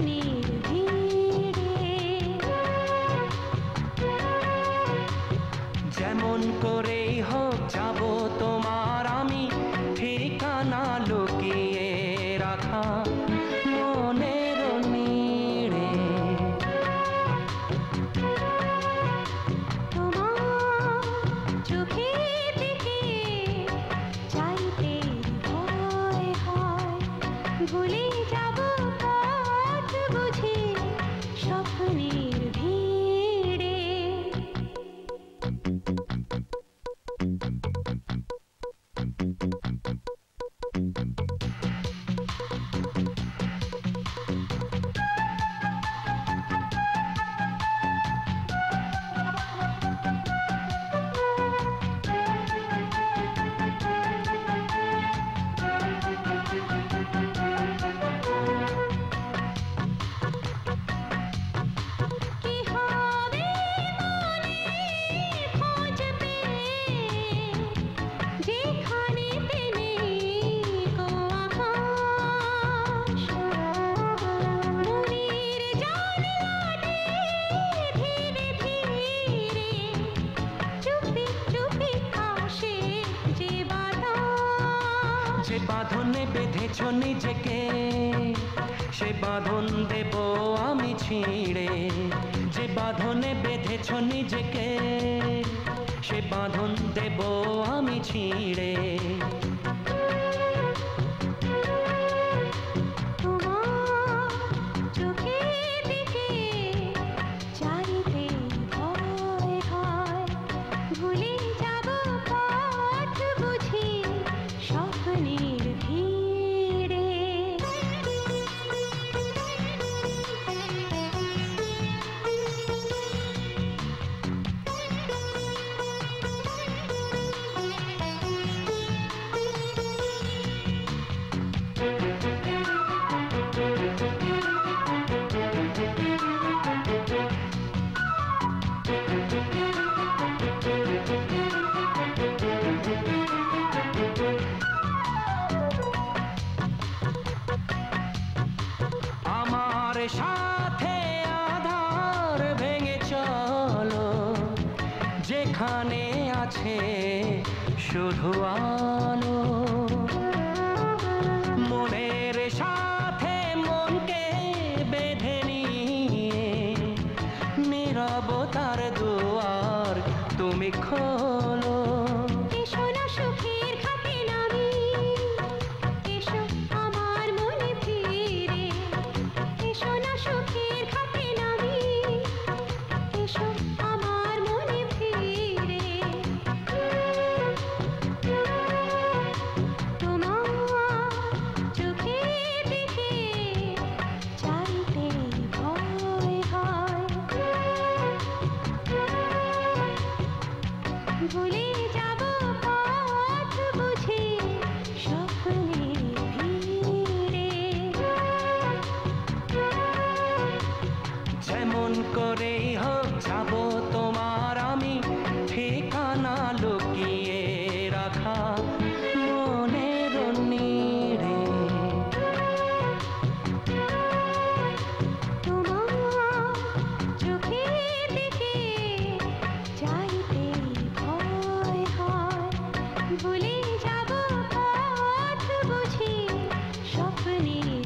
স্বপ্নের ভিড়ে। যেমন করেই হোক যাব তোমার আমি ঠিকানা লুকিয়ে রাখা মনের নীড়ে। তোমার চোখের দিকে চাইতে ভয় হয়, ভুলে যাব পথ বুঝি স্বপ্নের ভিড়ে। কি হবে মনে খোঁজ পেয়ে, যেখানেতে নেই গো আকাশ। মনের জানলাতে ধীরে ধীরে চুপি চুপি আসে যে বাতাস। যে বাঁধনে বেঁধেছ নিজেকে সে বাঁধন দেব আমি ছিঁড়ে। যে বাঁধনে বেঁধেছ নিজেকে সে বাঁধন দেব আমি ছিঁড়ে। তোমার চোখের দিকে চাইতে ভয় হয়, ভুলে যাব পথ বুঝি স্বপ্নের ভিড়ে। আমার সাথে আধার ভেঙে চলো, যেখানে আছে শুধু আলো। মনের সাথে মনকে বেঁধে নিয়ে নীরবতার দুয়ার তুমি খোলো। এসো না সুখের খাতে নামি, এসো আমার মনে ফিরে। এসো না সুখের খাতে নামি, এসো আমার মনে ফিরে। তোমার চোখের দিকে চাইতে ভয় হয়, ভুলে যাব পথ বুঝি স্বপ্নের ভিড়ে। যেমন করেই হোক যাব তোমার আমি ঠিকানা লুকিয়ে রাখা মনের নীড়ে। তোমার চোখের দিকে চাইতে ভয় হয়, ভুলে যাব পথ বুঝি স্বপ্নের